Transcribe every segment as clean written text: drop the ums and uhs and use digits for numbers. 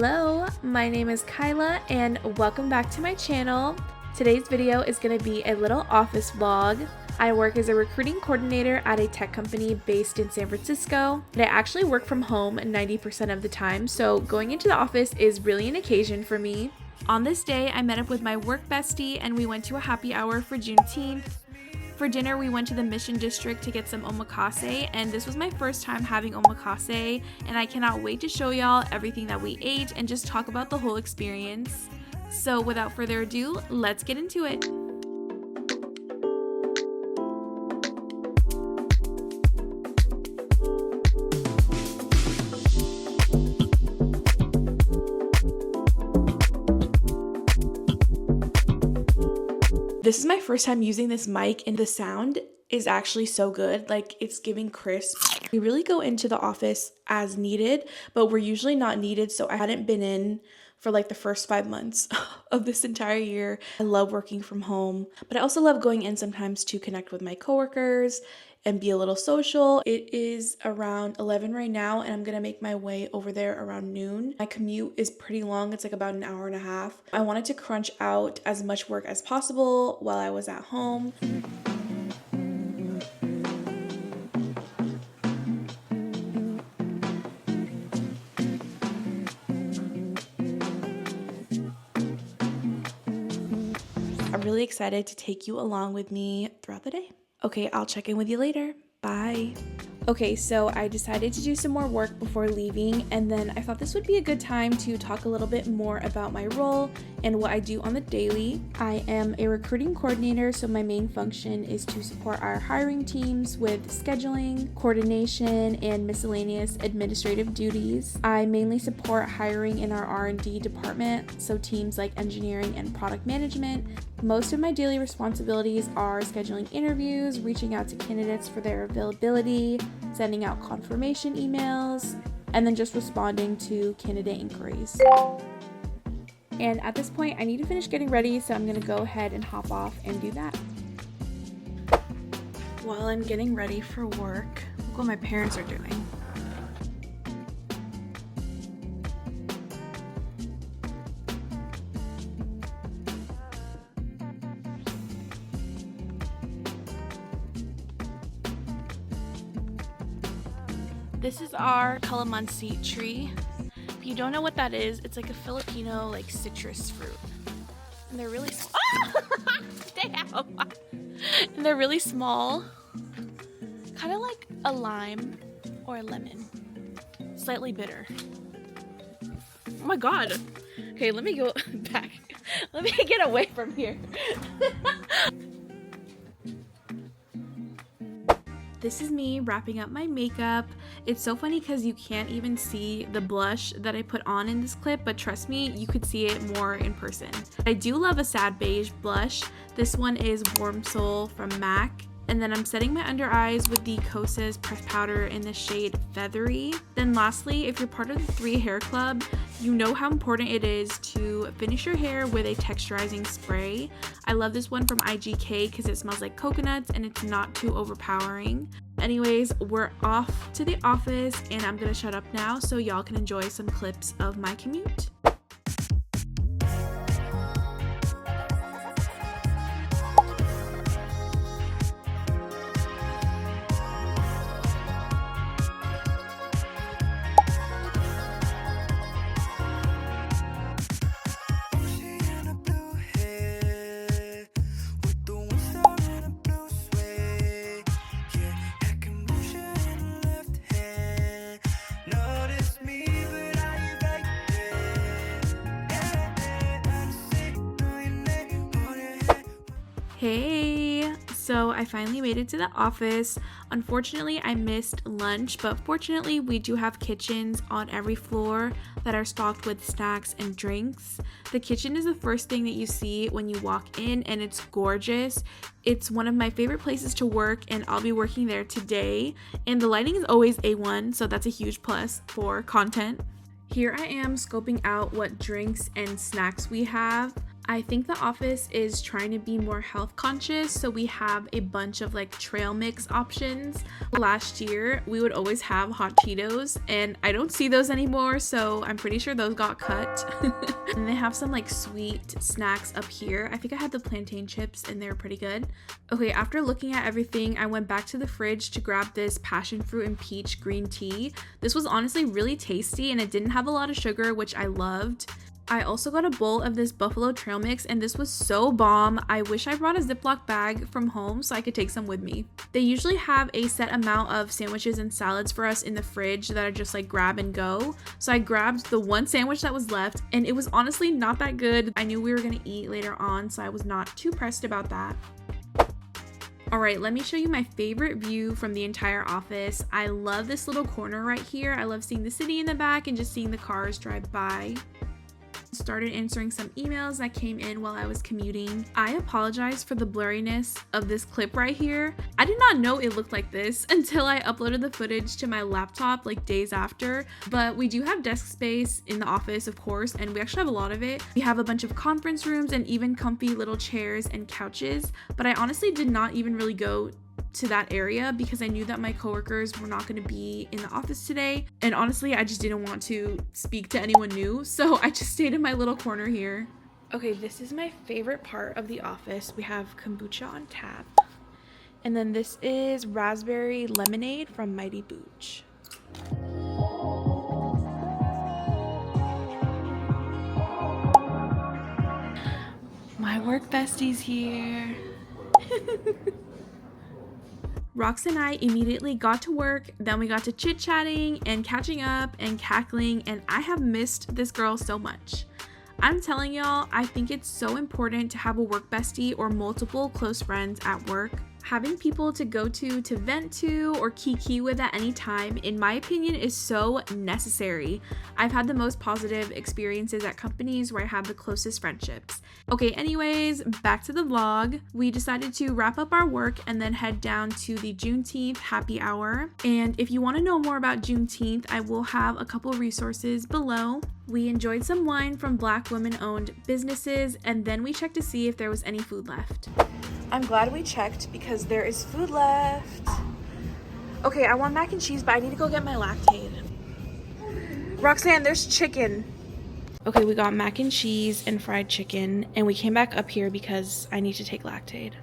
Hello, my name is Kyla and welcome back to my channel. Today's video is going to be a little office vlog. I work as a recruiting coordinator at a tech company based in San Francisco, and I actually work from home 90% of the time, so going into the office is really an occasion for me. On this day, I met up with my work bestie and we went to a happy hour for Juneteenth. For dinner, we went to the Mission District to get some omakase, and this was my first time having omakase, and I cannot wait to show y'all everything that we ate and just talk about the whole experience. So without further ado, let's get into it. This is my first time using this mic and the sound is actually so good. Like, it's giving crisp. We really go into the office as needed, but we're usually not needed, so I hadn't been in for like the first 5 months of this entire year. I love working from home, but I also love going in sometimes to connect with my coworkers and be a little social. It is around 11 right now and I'm gonna make my way over there around noon. My commute is pretty long. It's like about an hour and a half. I wanted to crunch out as much work as possible while I was at home. I'm really excited to take you along with me throughout the day. Okay, I'll check in with you later. Bye. Okay, so I decided to do some more work before leaving, and then I thought this would be a good time to talk a little bit more about my role and what I do on the daily. I am a recruiting coordinator, so my main function is to support our hiring teams with scheduling, coordination, and miscellaneous administrative duties. I mainly support hiring in our R&D department, so teams like engineering and product management. Most of my daily responsibilities are scheduling interviews, reaching out to candidates for their availability, sending out confirmation emails, and then just responding to candidate inquiries. And at this point, I need to finish getting ready, so I'm gonna go ahead and hop off and do that. While I'm getting ready for work, look what my parents are doing. This is our calamansi tree. If you don't know what that is, it's like a Filipino like citrus fruit. And they're really Damn! And they're really small. Kind of like a lime or a lemon. Slightly bitter. Oh my god. Okay, let me go back. Let me get away from here. This is me wrapping up my makeup. It's so funny because you can't even see the blush that I put on in this clip, but trust me, you could see it more in person. I do love a sad beige blush. This one is Warm Soul from MAC. And then I'm setting my under eyes with the Kosas pressed powder in the shade Feathery. Then lastly, if you're part of the 3 Hair Club, you know how important it is to finish your hair with a texturizing spray. I love this one from IGK because it smells like coconuts and it's not too overpowering. Anyways, we're off to the office and I'm gonna shut up now so y'all can enjoy some clips of my commute. Hey, so I finally made it to the office. Unfortunately, I missed lunch, but fortunately, we do have kitchens on every floor that are stocked with snacks and drinks. The kitchen is the first thing that you see when you walk in, and it's gorgeous. It's one of my favorite places to work, and I'll be working there today. And the lighting is always A1, so that's a huge plus for content. Here I am scoping out what drinks and snacks we have. I think the office is trying to be more health conscious, so we have a bunch of like trail mix options. Last year, we would always have hot Cheetos, and I don't see those anymore, so I'm pretty sure those got cut. And they have some like sweet snacks up here. I think I had the plantain chips and they were pretty good. Okay, after looking at everything, I went back to the fridge to grab this passion fruit and peach green tea. This was honestly really tasty and it didn't have a lot of sugar, which I loved. I also got a bowl of this buffalo trail mix and this was so bomb. I wish I brought a Ziploc bag from home so I could take some with me. They usually have a set amount of sandwiches and salads for us in the fridge that I just like grab and go. So I grabbed the one sandwich that was left and it was honestly not that good. I knew we were gonna eat later on, so I was not too pressed about that. All right, let me show you my favorite view from the entire office. I love this little corner right here. I love seeing the city in the back and just seeing the cars drive by. Started answering some emails that came in while I was commuting. I apologize for the blurriness of this clip right here. I did not know it looked like this until I uploaded the footage to my laptop like days after, but we do have desk space in the office, of course, and we actually have a lot of it. We have a bunch of conference rooms and even comfy little chairs and couches, but I honestly did not even really go to that area because I knew that my coworkers were not going to be in the office today, and honestly I just didn't want to speak to anyone new, so I just stayed in my little corner here. Okay, this is my favorite part of the office. We have kombucha on tap, and then this is raspberry lemonade from Mighty Booch. My work bestie's here. Rox and I immediately got to work, then we got to chit-chatting and catching up and cackling, and I have missed this girl so much. I'm telling y'all, I think it's so important to have a work bestie or multiple close friends at work. Having people to go to vent to or kiki with at any time, in my opinion, is so necessary. I've had the most positive experiences at companies where I have the closest friendships. Okay, anyways, back to the vlog. We decided to wrap up our work and then head down to the Juneteenth happy hour. And if you want to know more about Juneteenth, I will have a couple resources below. We enjoyed some wine from Black women-owned businesses, and then we checked to see if there was any food left. I'm glad we checked because there is food left. Okay, I want mac and cheese, but I need to go get my Lactaid. Roxanne, there's chicken. Okay, we got mac and cheese and fried chicken, and we came back up here because I need to take Lactaid.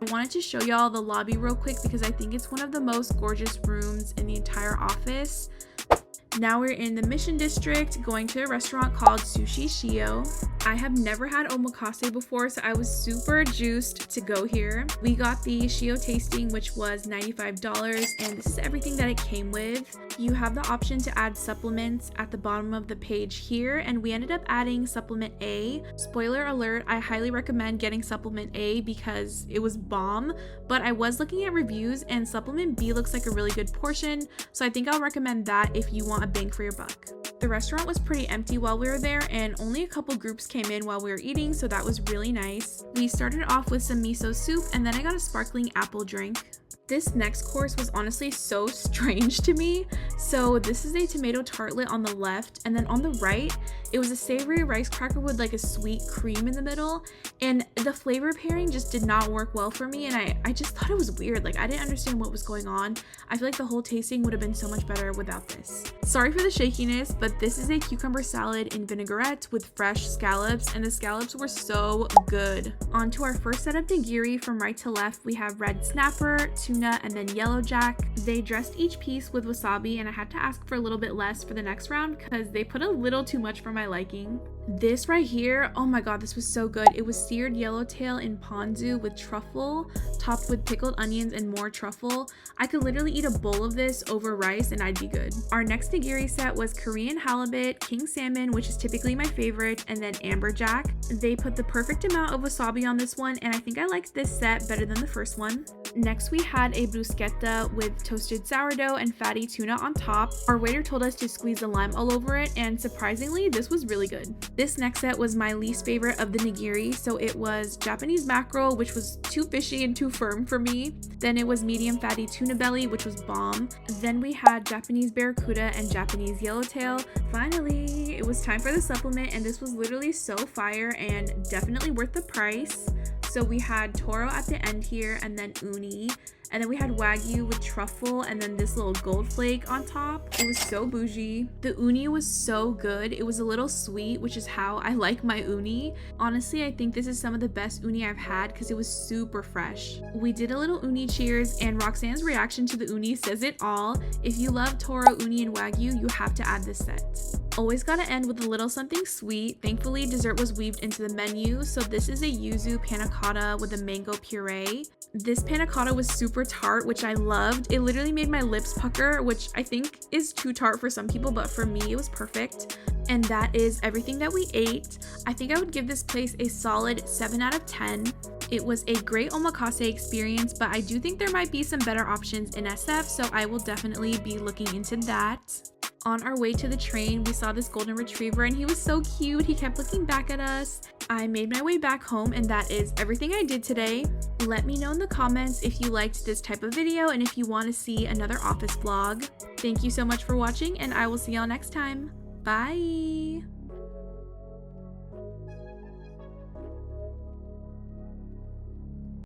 I wanted to show y'all the lobby real quick because I think it's one of the most gorgeous rooms in the entire office. Now we're in the Mission District going to a restaurant called Sushi Shio. I have never had omakase before, so I was super juiced to go here. We got the Shio tasting, which was $95, and this is everything that it came with. You have the option to add supplements at the bottom of the page here, and we ended up adding supplement A. Spoiler alert, I highly recommend getting supplement A because it was bomb, but I was looking at reviews and supplement B looks like a really good portion, so I think I'll recommend that if you want a bang for your buck. The restaurant was pretty empty while we were there, and only a couple groups came in while we were eating, so that was really nice. We started off with some miso soup, and then I got a sparkling apple drink. This next course was honestly so strange to me. So this is a tomato tartlet on the left, and then on the right, it was a savory rice cracker with like a sweet cream in the middle, and the flavor pairing just did not work well for me, and I just thought it was weird. Like, I didn't understand what was going on. I feel like the whole tasting would have been so much better without this. Sorry for the shakiness, but this is a cucumber salad in vinaigrette with fresh scallops, and the scallops were so good. On to our first set of nigiri. From right to left, we have red snapper, tuna, and then yellow jack. They dressed each piece with wasabi, and I had to ask for a little bit less for the next round because they put a little too much for my liking. This right here, oh my god, this was so good. It was seared yellowtail in ponzu with truffle, topped with pickled onions and more truffle. I could literally eat a bowl of this over rice and I'd be good. Our next nigiri set was Korean halibut, king salmon, which is typically my favorite, and then amberjack. They put the perfect amount of wasabi on this one, and I think I liked this set better than the first one. Next, we had a bruschetta with toasted sourdough and fatty tuna on top. Our waiter told us to squeeze the lime all over it, and surprisingly, this was really good. This next set was my least favorite of the nigiri, so it was Japanese mackerel, which was too fishy and too firm for me. Then it was medium fatty tuna belly, which was bomb. Then we had Japanese barracuda and Japanese yellowtail. Finally, it was time for the supplement, and this was literally so fire and definitely worth the price. So we had toro at the end here, and then uni, and then we had wagyu with truffle, and then this little gold flake on top. It was so bougie. The uni was so good. It was a little sweet, which is how I like my uni. Honestly, I think this is some of the best uni I've had because it was super fresh. We did a little uni cheers, and Roxanne's reaction to the uni says it all. If you love toro, uni, and wagyu, you have to add this set. Always gotta end with a little something sweet. Thankfully, dessert was weaved into the menu. So this is a yuzu panna cotta with a mango puree. This panna cotta was super tart, which I loved. It literally made my lips pucker, which I think is too tart for some people, but for me, it was perfect. And that is everything that we ate. I think I would give this place a solid 7 out of 10. It was a great omakase experience, but I do think there might be some better options in SF, so I will definitely be looking into that. On our way to the train, we saw this golden retriever, and he was so cute. He kept looking back at us. I made my way back home, and that is everything I did today. Let me know in the comments if you liked this type of video and if you want to see another office vlog. Thank you so much for watching, and I will see y'all next time. Bye!